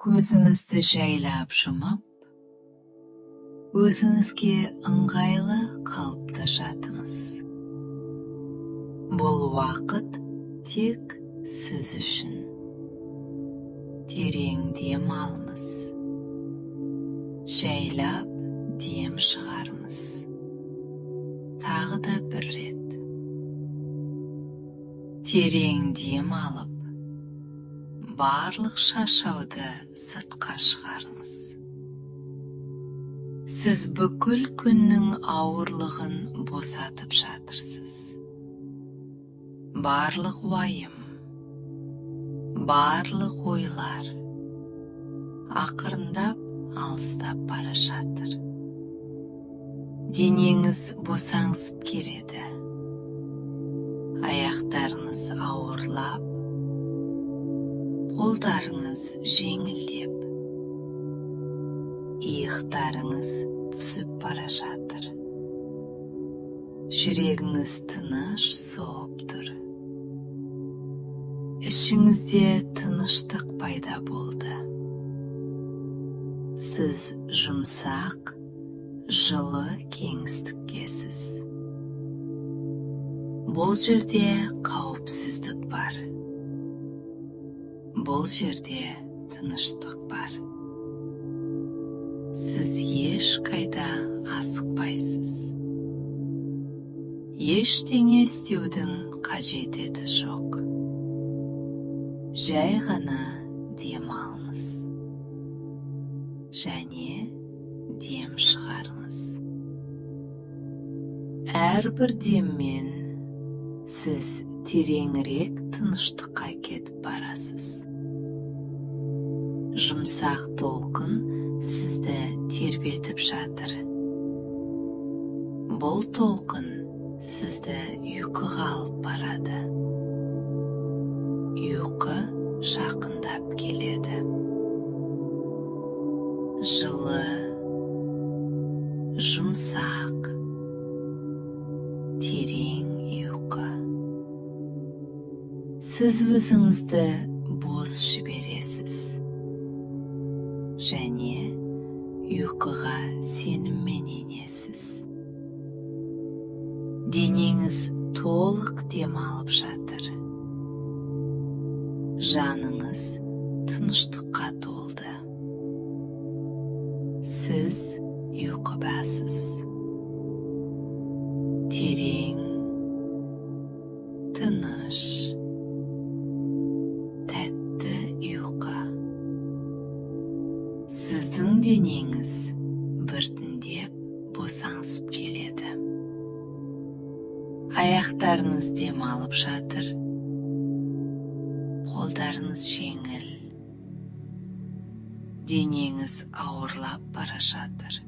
Көзіңізді жайлап жұмып, өзіңізге ыңғайлы қалыпта жатыңыз. Бұл уақыт тек сіз үшін. Терең дем алыңыз. Жайлап дем шығарыңыз. Тағы да бір рет. Терең дем алып, барлық шашауды сыртқа шығарыңыз. Сіз бүкіл күннің ауырлығын босатып жатырсыз. Барлық уайым, барлық ойлар ақырындап алыстап бара жатыр. Денеңіз босаңсып келеді. Аяқтарыңыз ауырлап, қолдарыңыз жеңілдеп, иықтарыңыз түсіп бара жатыр. Жүрегіңіз тыныш соғып тұр. Ішіңізде тыныштық пайда болды. Сіз жұмсақ, жылы кеңістіктесіз. Бұл жерде қауіпсіздік бар. Бұл жерде тыныштық бар. Сіз ешқайда асықпайсыз. Ештеңе істеудің қажеті жоқ. Жай ғана дем алыңыз. Және дем шығарыңыз. Әрбір деммен сіз тереңірек тыныштыққа кетіп барасыз. Жұмсақ толқын сізді тербетіп жатыр. Бұл толқын сізді ұйқыға алып барады. Ұйқы жақындап келеді. Жылы, жұмсақ, терең ұйқы. Сіз өзіңізді бос жібересіз. Және ұйқыға сеніммен енесіз. Денеңіз толық дем алып жатыр. Жаныңыз тыныштыққа толды. Сіз ұйқыдасыз. Терең, тыныш, тәтті ұйқы. Сіздің денеңіз біртіндеп босаңсып келеді. Аяқтарыңыз дем алып жатыр. Қолдарыңыз жеңіл. Денеңіз ауырлап бара жатыр.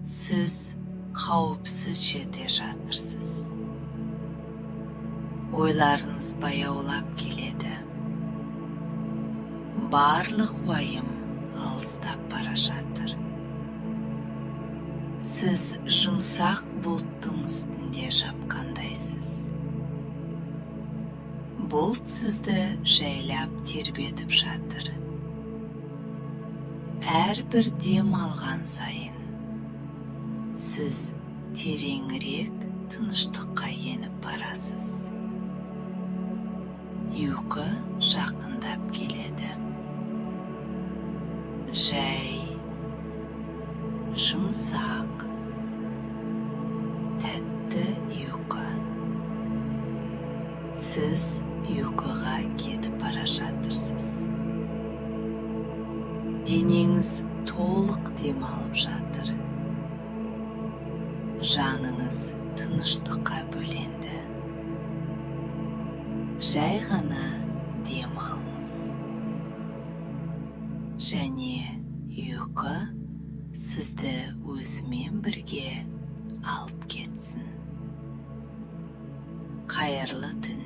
Сіз қауіпсіз жерде жатырсыз. Ойларыңыз баяулап келеді. Барлық уайым алыстап бара жатыр. Сіз жұмсақ бұлттың үстінде жапқандайсыз. Бұлт сізді жайлап тербетіп жатыр. Әрбір дем алған сайын сіз тереңірек тыныштыққа еніп барасыз. Ұйқы жақындап келеді. Жай, жұмсақ, тәтті ұйқы. Сіз ұйқыға кетіп бара жатырсыз. Денеңіз толық дем алып жатыр. Жаныңыз тыныштыққа бөленді. Жай ғана дем алыңыз. Және ұйқы сізді өзімен бірге алып кетсін. Қайырлы түн.